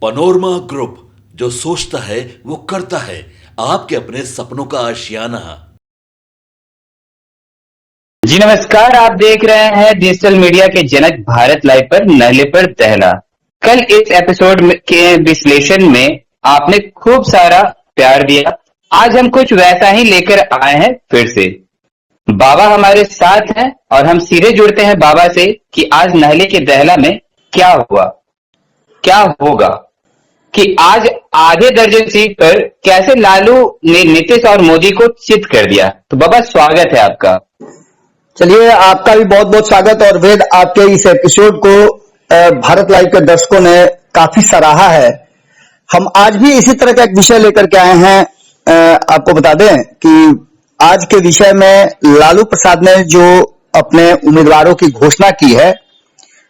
Panorama group, जो सोचता है वो करता है। आपके अपने सपनों का आशियाना। जी नमस्कार, आप देख रहे हैं डिजिटल मीडिया के जनक भारत लाइव पर नहले पर दहला। कल इस एपिसोड के विश्लेषण में आपने खूब सारा प्यार दिया। आज हम कुछ वैसा ही लेकर आए हैं फिर से। बाबा हमारे साथ हैं और हम सीधे जुड़ते हैं बाबा से कि आज नहले के दहला में क्या हुआ, क्या होगा, कि आज आधे दर्जन सीट पर कैसे लालू ने नीतीश और मोदी को चित कर दिया। तो बाबा स्वागत है आपका। चलिए, आपका भी बहुत बहुत स्वागत। और वेद, आपके इस एपिसोड को भारत लाइव के दर्शकों ने काफी सराहा है। हम आज भी इसी तरह का एक विषय लेकर के आए हैं। आपको बता दें कि आज के विषय में लालू प्रसाद ने जो अपने उम्मीदवारों की घोषणा की है,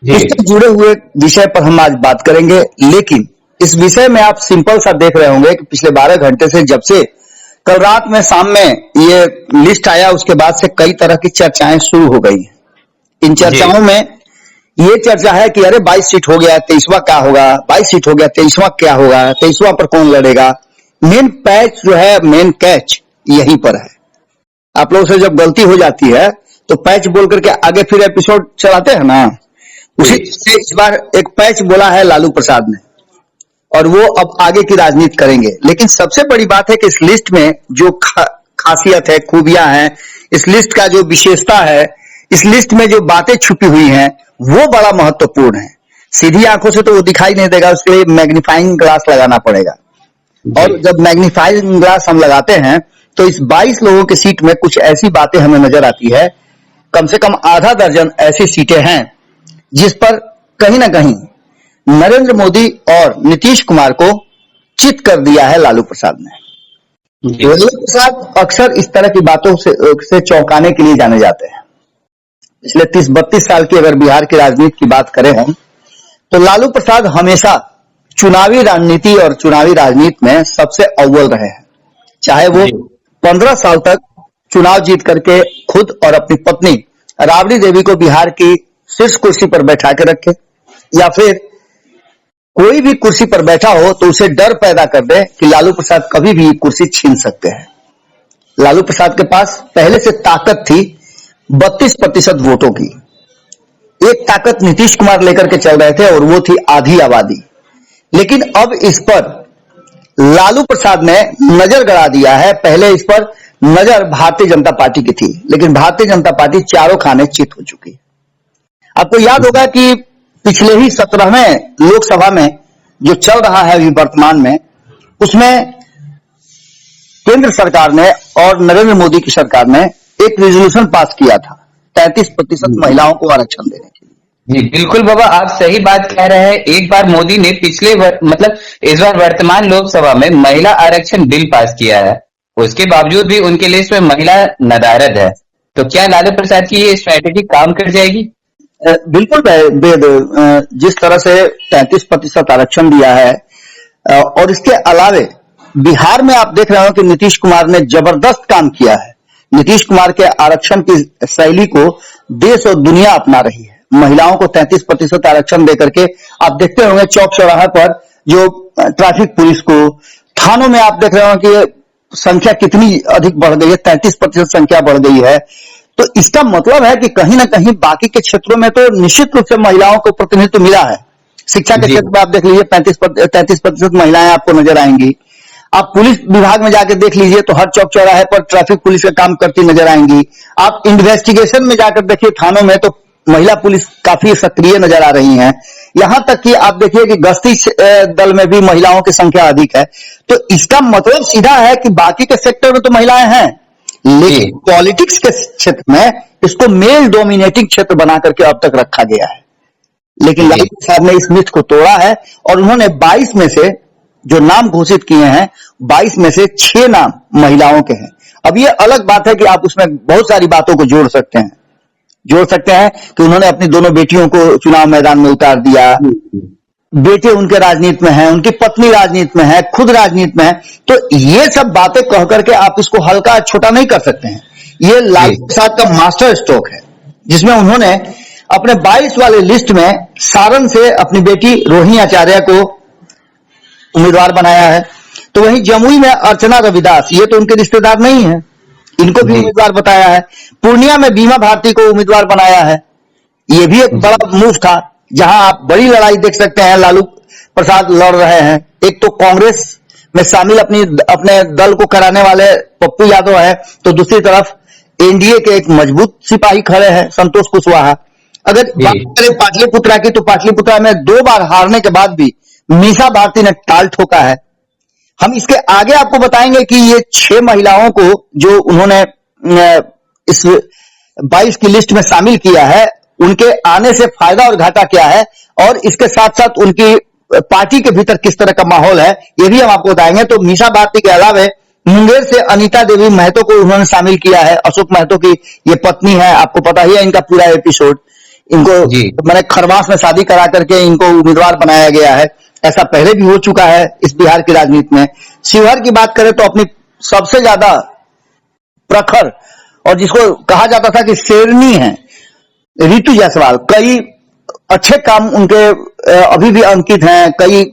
इससे जुड़े हुए विषय पर हम आज बात करेंगे। लेकिन इस विषय में आप सिंपल सा देख रहे होंगे कि पिछले 12 घंटे से, जब से कल रात में शाम में ये लिस्ट आया, उसके बाद से कई तरह की चर्चाएं शुरू हो गई हैं। इन चर्चाओं में ये चर्चा है कि अरे 22 सीट हो गया, 23वां क्या होगा, 22 सीट हो गया, 23वां क्या होगा, 23वां पर कौन लड़ेगा। मेन पैच जो है, मेन कैच यहीं पर है। आप लोगों से जब गलती हो जाती है तो पैच बोल करके आगे फिर एपिसोड चलाते हैं ना, उसी से इस बार एक पैच बोला है लालू प्रसाद ने, और वो अब आगे की राजनीति करेंगे। लेकिन सबसे बड़ी बात है कि इस लिस्ट में जो खासियत है, खूबियां हैं, इस लिस्ट का जो विशेषता है, इस लिस्ट में जो बातें छुपी हुई हैं, वो बड़ा महत्वपूर्ण है। सीधी आंखों से तो वो दिखाई नहीं देगा, उसके लिए मैग्नीफाइंग ग्लास लगाना पड़ेगा। और जब मैग्नीफाइंग ग्लास हम लगाते हैं तो इस 22 लोगों की सीट में कुछ ऐसी बातें हमें नजर आती है। कम से कम आधा दर्जन ऐसी सीटें हैं जिस पर कहीं ना कहीं नरेंद्र मोदी और नीतीश कुमार को चित कर दिया है लालू प्रसाद ने। लालू प्रसाद अक्सर इस तरह की बातों से चौंकाने के लिए जाने जाते हैं। पिछले 30-32 साल की अगर बिहार की राजनीति की बात करें हम, तो लालू प्रसाद हमेशा चुनावी रणनीति और चुनावी राजनीति में सबसे अव्वल रहे हैं। चाहे वो 15 साल तक चुनाव जीत करके खुद और अपनी पत्नी राबड़ी देवी को बिहार की शीर्ष कुर्सी पर बैठा के रखे, या फिर कोई भी कुर्सी पर बैठा हो तो उसे डर पैदा कर दे कि लालू प्रसाद कभी भी कुर्सी छीन सकते हैं। लालू प्रसाद के पास पहले से ताकत थी 32% वोटों की। एक ताकत नीतीश कुमार लेकर के चल रहे थे और वो थी आधी आबादी। लेकिन अब इस पर लालू प्रसाद ने नजर गड़ा दिया है। पहले इस पर नजर भारतीय जनता पार्टी की थी, लेकिन भारतीय जनता पार्टी चारों खाने चित हो चुकी है। आपको याद होगा कि पिछले ही 17वें लोकसभा में जो चल रहा है अभी वर्तमान में, उसमें केंद्र सरकार ने और नरेंद्र मोदी की सरकार ने एक रेजोल्यूशन पास किया था 33% महिलाओं को आरक्षण देने के लिए। जी बिल्कुल बाबा, आप सही बात कह रहे हैं। एक बार मोदी ने मतलब इस बार वर्तमान लोकसभा में महिला आरक्षण बिल पास किया है, उसके बावजूद भी उनके लिस्ट में महिला नदारद है। तो क्या लालू प्रसाद की ये स्ट्रैटेजी काम कर जाएगी? बिल्कुल वेद, जिस तरह से 33% आरक्षण दिया है, और इसके अलावे बिहार में आप देख रहे हो कि नीतीश कुमार ने जबरदस्त काम किया है। नीतीश कुमार के आरक्षण की शैली को देश और दुनिया अपना रही है। महिलाओं को 33% आरक्षण देकर के आप देखते होंगे चौक चौराहे पर जो ट्रैफिक पुलिस को, थानों में आप देख रहे हो कि संख्या कितनी अधिक बढ़ गई है, 33% संख्या बढ़ गई है। तो इसका मतलब है कि कहीं ना कहीं बाकी के क्षेत्रों में तो निश्चित रूप से महिलाओं को प्रतिनिधित्व मिला है। शिक्षा के क्षेत्र में आप देख लीजिए 33% महिलाएं आपको नजर आएंगी। आप पुलिस विभाग में जाकर देख लीजिए तो हर चौक चौराहे पर ट्रैफिक पुलिस का काम करती नजर आएंगी। आप इन्वेस्टिगेशन में जाकर देखिए थानों में तो महिला पुलिस काफी सक्रिय नजर आ रही हैं। यहां तक कि आप देखिए कि गश्ती दल में भी महिलाओं की संख्या अधिक है। तो इसका मतलब सीधा है कि बाकी के सेक्टर में तो महिलाएं हैं, लेकिन पॉलिटिक्स के क्षेत्र में इसको मेल डोमिनेटिंग क्षेत्र बना करके अब तक रखा गया है। लेकिन लालू प्रसाद ने इस मिथ को तोड़ा है और उन्होंने 22 में से जो नाम घोषित किए हैं, 22 में से 6 नाम महिलाओं के हैं। अब ये अलग बात है कि आप उसमें बहुत सारी बातों को जोड़ सकते हैं कि उन्होंने अपनी दोनों बेटियों को चुनाव मैदान में उतार दिया, बेटे उनके राजनीति में हैं, उनकी पत्नी राजनीति में है, खुद राजनीति में है। तो ये सब बातें कह करके आप इसको हल्का छोटा नहीं कर सकते हैं। ये लालू प्रसाद का मास्टर स्ट्रोक है, जिसमें उन्होंने अपने 22 वाले लिस्ट में सारण से अपनी बेटी रोहिणी आचार्य को उम्मीदवार बनाया है। तो वहीं जमुई में अर्चना रविदास, ये तो उनके रिश्तेदार नहीं है, इनको भी उम्मीदवार बताया है। पूर्णिया में बीमा भारती को उम्मीदवार बनाया है, ये भी एक बड़ा मूव था, जहां आप बड़ी लड़ाई देख सकते हैं। लालू प्रसाद लड़ रहे हैं, एक तो कांग्रेस में शामिल अपने दल को कराने वाले पप्पू यादव है, तो दूसरी तरफ एनडीए के एक मजबूत सिपाही खड़े हैं संतोष कुशवाहा। अगर बात करें पाटलिपुत्रा की, तो पाटलिपुत्रा में 2 बार हारने के बाद भी मीसा भारती ने टाल ठोका है। हम इसके आगे आपको बताएंगे कि ये 6 महिलाओं को जो उन्होंने इस 22 की लिस्ट में शामिल किया है, उनके आने से फायदा और घाटा क्या है, और इसके साथ साथ उनकी पार्टी के भीतर किस तरह का माहौल है, ये भी हम आपको बताएंगे। तो मीसा भारती के अलावा मुंगेर से अनीता देवी महतो को उन्होंने शामिल किया है। अशोक महतो की ये पत्नी है, आपको पता ही है इनका पूरा एपिसोड। इनको मैंने खरवास में शादी करा करके इनको उम्मीदवार बनाया गया है। ऐसा पहले भी हो चुका है इस बिहार की राजनीति में। शिवहर की बात करें तो अपनी सबसे ज्यादा प्रखर और जिसको कहा जाता था कि शेरनी है, रितु जायसवाल, कई अच्छे काम उनके अभी भी अंकित हैं, कई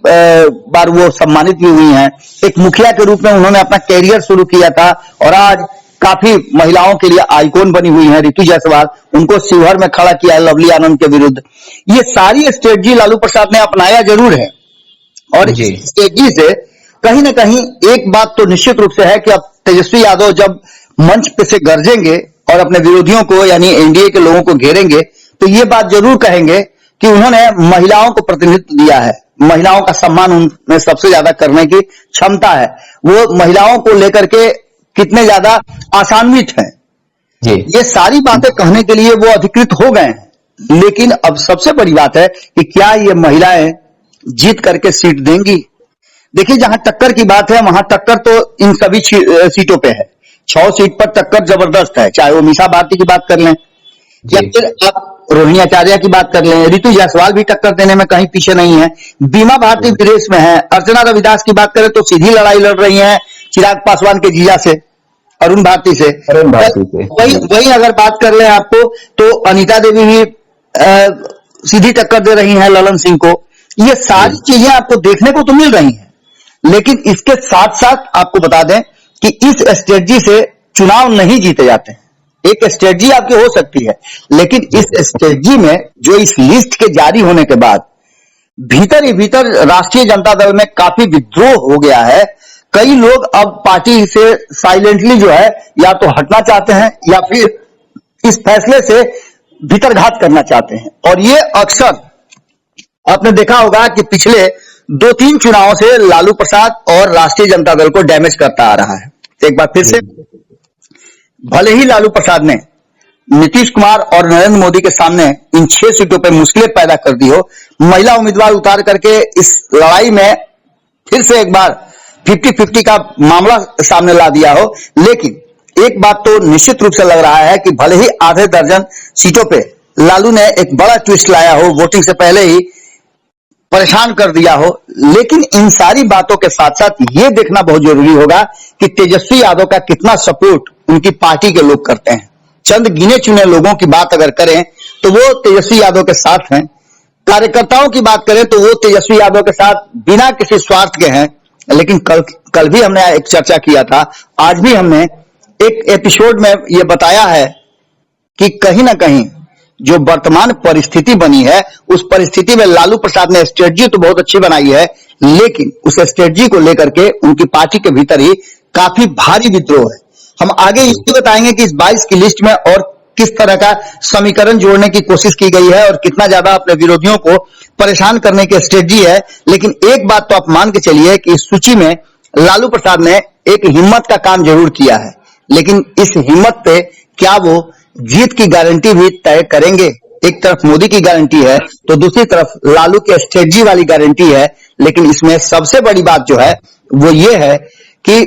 बार वो सम्मानित भी हुई हैं। एक मुखिया के रूप में उन्होंने अपना कैरियर शुरू किया था और आज काफी महिलाओं के लिए आइकॉन बनी हुई है रितु जायसवाल। उनको शिवहर में खड़ा किया है लवली आनंद के विरुद्ध। ये सारी स्ट्रेटजी लालू प्रसाद ने अपनाया जरूर है, और इस स्ट्रेटजी से कहीं ना कहीं एक बात तो निश्चित रूप से है कि अब तेजस्वी यादव जब मंच पे से गरजेंगे और अपने विरोधियों को यानी एनडीए के लोगों को घेरेंगे, तो ये बात जरूर कहेंगे कि उन्होंने महिलाओं को प्रतिनिधित्व दिया है, महिलाओं का सम्मान उनमें सबसे ज्यादा करने की क्षमता है। वो महिलाओं को लेकर के कितने ज्यादा आशान्वित हैं, ये सारी बातें कहने के लिए वो अधिकृत हो गए हैं। लेकिन अब सबसे बड़ी बात है कि क्या ये महिलाएं जीत करके सीट देंगी। देखिए, जहां टक्कर की बात है वहां टक्कर तो इन सभी सीटों पे है। 6 सीट पर टक्कर जबरदस्त है, चाहे वो मीसा भारती की बात कर लें या फिर आप रोहिणी आचार्य की बात कर लें। रितु जायसवाल भी टक्कर देने में कहीं पीछे नहीं है। बीमा भारती विदेश में है। अर्चना रविदास की बात करें तो सीधी लड़ाई लड़ रही है चिराग पासवान के जीजा से, अरुण भारती से। वही अगर बात कर लें आपको, तो अनीता देवी भी सीधी टक्कर दे रही हैं ललन सिंह को। ये सारी चीजें आपको देखने को तो मिल रही हैं, लेकिन इसके साथ साथ आपको बता दें कि इस स्ट्रेटजी से चुनाव नहीं जीते जाते हैं। एक स्ट्रेटजी आपकी हो सकती है, लेकिन इस स्ट्रेटजी में जो इस लिस्ट के जारी होने के बाद भीतर ही भीतर राष्ट्रीय जनता दल में काफी विद्रोह हो गया है। कई लोग अब पार्टी से साइलेंटली जो है या तो हटना चाहते हैं या फिर इस फैसले से भीतरघात करना चाहते हैं। और ये अक्सर आपने देखा होगा कि पिछले 2-3 चुनावों से लालू प्रसाद और राष्ट्रीय जनता दल को डैमेज करता आ रहा है। एक बार फिर से, भले ही लालू प्रसाद ने नीतीश कुमार और नरेंद्र मोदी के सामने इन 6 सीटों पर मुश्किलें पैदा कर दी हो, महिला उम्मीदवार उतार करके इस लड़ाई में फिर से एक बार 50-50 का मामला सामने ला दिया हो, लेकिन एक बात तो निश्चित रूप से लग रहा है कि भले ही आधे दर्जन सीटों पे लालू ने एक बड़ा ट्विस्ट लाया हो, वोटिंग से पहले ही परेशान कर दिया हो, लेकिन इन सारी बातों के साथ साथ ये देखना बहुत जरूरी होगा कि तेजस्वी यादव का कितना सपोर्ट उनकी पार्टी के लोग करते हैं। चंद गिने चुने लोगों की बात अगर करें तो वो तेजस्वी यादव के साथ हैं। कार्यकर्ताओं की बात करें तो वो तेजस्वी यादव के साथ बिना किसी स्वार्थ के हैं। लेकिन कल भी हमने एक चर्चा किया था, आज भी हमने एक एपिसोड में ये बताया है कि कहीं ना कहीं जो वर्तमान परिस्थिति बनी है, उस परिस्थिति में लालू प्रसाद ने स्ट्रेटजी तो बहुत अच्छी बनाई है, लेकिन उस स्ट्रेटजी को लेकर के उनकी पार्टी के भीतर ही काफी भारी विद्रोह है। हम आगे ये भी बताएंगे कि इस 22 की लिस्ट में और किस तरह का समीकरण जोड़ने की कोशिश की गई है और कितना ज्यादा अपने विरोधियों को परेशान करने की स्ट्रेटजी है। लेकिन एक बात तो आप मान के चलिए कि इस सूची में लालू प्रसाद ने एक हिम्मत का काम जरूर किया है, लेकिन इस हिम्मत पे क्या वो जीत की गारंटी भी तय करेंगे। एक तरफ मोदी की गारंटी है तो दूसरी तरफ लालू की स्ट्रेटजी वाली गारंटी है। लेकिन इसमें सबसे बड़ी बात जो है वो ये है कि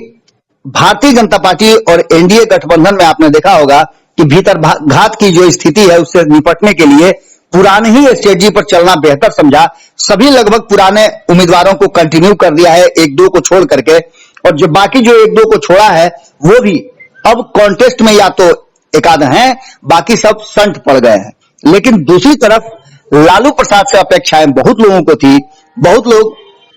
भारतीय जनता पार्टी और एनडीए गठबंधन में आपने देखा होगा कि भीतर घात की जो स्थिति है उससे निपटने के लिए पुराने ही स्ट्रेटजी पर चलना बेहतर समझा। सभी लगभग पुराने उम्मीदवारों को कंटिन्यू कर दिया है, 1-2 को छोड़ करके, और जो बाकी जो 1-2 को छोड़ा है वो भी अब कॉन्टेस्ट में या तो एक आध हैं, बाकी सब संट पड़ गए हैं। लेकिन दूसरी तरफ लालू प्रसाद से अपेक्षाएं बहुत लोगों को थी। बहुत लोग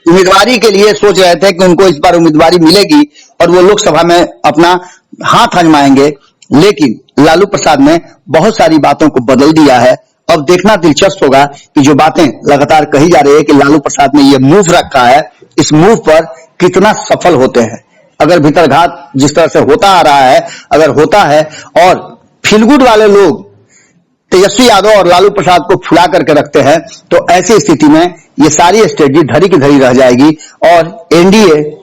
उम्मीदवारी के लिए सोच रहे थे कि उनको इस बार उम्मीदवारी मिलेगी और वो लोकसभा में अपना हाथ आजमाएंगे, लेकिन लालू प्रसाद ने बहुत सारी बातों को बदल दिया है। अब देखना दिलचस्प होगा कि जो बातें लगातार कही जा रही है कि लालू प्रसाद ने ये मूव रखा है, इस मूव पर कितना सफल होते हैं। अगर भीतरघात जिस तरह से होता आ रहा है, अगर होता है और फील गुड वाले लोग तेजस्वी यादव और लालू प्रसाद को फुला करके रखते हैं, तो ऐसी स्थिति में ये सारी स्ट्रेटजी धरी की धरी रह जाएगी और एनडीए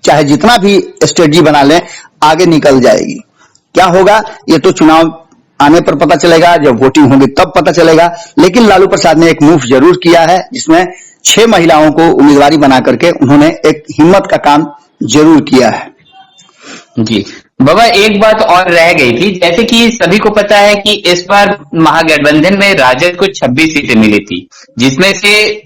चाहे जितना भी स्ट्रेटजी बना ले आगे निकल जाएगी। क्या होगा ये तो चुनाव आने पर पता चलेगा, जब वोटिंग होगी तब पता चलेगा। लेकिन लालू प्रसाद ने एक मूव जरूर किया है, जिसमें 6 महिलाओं को उम्मीदवारी बना करके उन्होंने एक हिम्मत का काम जरूर किया है। जी बाबा, एक बात और रह गई थी, जैसे कि सभी को पता है कि इस बार महागठबंधन में राजद को 26 सीटें मिली थी, जिसमें से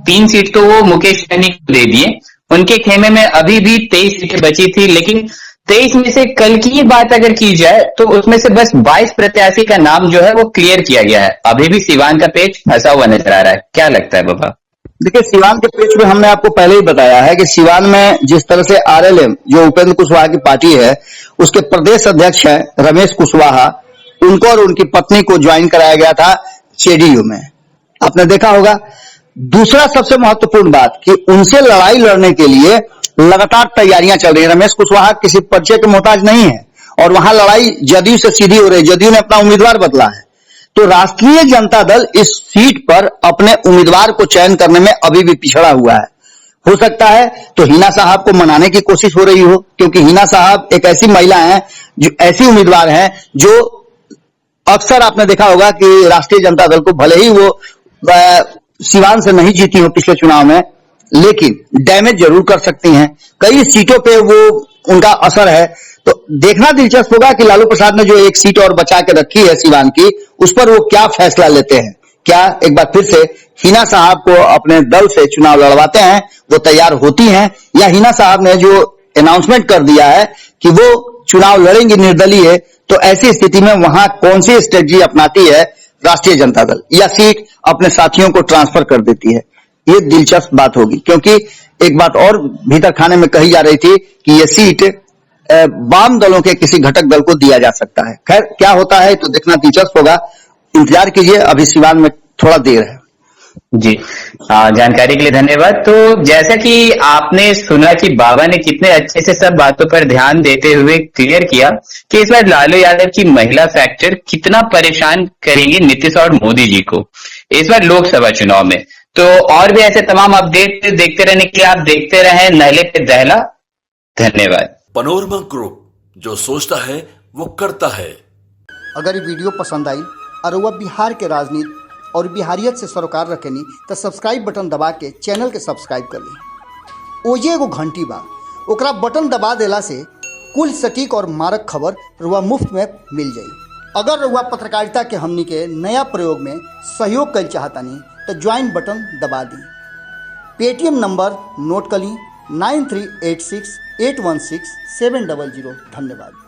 3 सीट तो वो मुकेश सहनी को दे दिए। उनके खेमे में अभी भी 23 सीटें बची थी, लेकिन 23 में से कल की ही बात अगर की जाए तो उसमें से बस 22 प्रत्याशी का नाम जो है वो क्लियर किया गया है। अभी भी सिवान का पेच फंसा हुआ नजर आ रहा है। क्या लगता है बाबा? देखिए, सिवान के पेच में हमने आपको पहले ही बताया है कि सिवान में जिस तरह से आरएलएम जो उपेंद्र कुशवाहा की पार्टी है, उसके प्रदेश अध्यक्ष है रमेश कुशवाहा, उनको और उनकी पत्नी को ज्वाइन कराया गया था जेडीयू में। आपने देखा होगा। दूसरा सबसे महत्वपूर्ण बात कि उनसे लड़ाई लड़ने के लिए लगातार तैयारियां चल रही है। रमेश कुशवाहा किसी परिचय के मोहताज नहीं है और वहां लड़ाई जदयू से सीधी हो रही है। जदयू ने अपना उम्मीदवार बदला है, तो राष्ट्रीय जनता दल इस सीट पर अपने उम्मीदवार को चयन करने में अभी भी पिछड़ा हुआ है। हो सकता है तो हिना साहब को मनाने की कोशिश हो रही हो, क्योंकि हिना साहब एक ऐसी महिला हैं, जो ऐसी उम्मीदवार हैं जो अक्सर आपने देखा होगा कि राष्ट्रीय जनता दल को भले ही वो सिवान से नहीं जीती हो पिछले चुनाव में, लेकिन डैमेज जरूर कर सकती हैं। कई सीटों पे वो उनका असर है। तो देखना दिलचस्प होगा कि लालू प्रसाद ने जो एक सीट और बचा के रखी है सिवान की, उस पर वो क्या फैसला लेते हैं। क्या एक बार फिर से हिना साहब को अपने दल से चुनाव लड़वाते हैं, वो तैयार होती हैं, या हिना साहब ने जो अनाउंसमेंट कर दिया है कि वो चुनाव लड़ेंगी निर्दलीय, तो ऐसी स्थिति में वहां कौन सी स्ट्रेटजी अपनाती है राष्ट्रीय जनता दल, या सीट अपने साथियों को ट्रांसफर कर देती है। ये दिलचस्प बात होगी, क्योंकि एक बात और भीतर खाने में कही जा रही थी कि ये सीट वाम दलों के किसी घटक दल को दिया जा सकता है। खैर क्या होता है तो देखना दिलचस्प होगा, इंतजार कीजिए। अभी सिवान में थोड़ा देर है। जी जानकारी के लिए धन्यवाद। तो जैसा कि आपने सुना कि बाबा ने कितने अच्छे से सब बातों पर ध्यान देते हुए क्लियर किया कि इस बार लालू यादव की महिला फैक्टर कितना परेशान करेंगे नीतीश और मोदी जी को इस बार लोकसभा चुनाव में। तो और भी ऐसे तमाम अपडेट देखते रहने के लिए आप देखते रहें नहले पे दहला। धन्यवाद। पनोरमा ग्रुप, जो सोचता है वो करता है। अगर ये वीडियो पसंद आई और वह बिहार के राजनीति और बिहारियत से सरोकार रखेनी तो सब्सक्राइब बटन दबा के चैनल के सब्सक्राइब कर ली। ओजे एगो घंटी बा, ओकरा बटन दबा देला से कुल सटीक और मारक खबर रुआ मुफ्त में मिल जाई। अगर रुआ पत्रकारिता के हमनी के नया प्रयोग में सहयोग कर चाहतानी तो ज्वाइन बटन दबा दी। पेटीएम नंबर नोट कर ली 9386816700। धन्यवाद।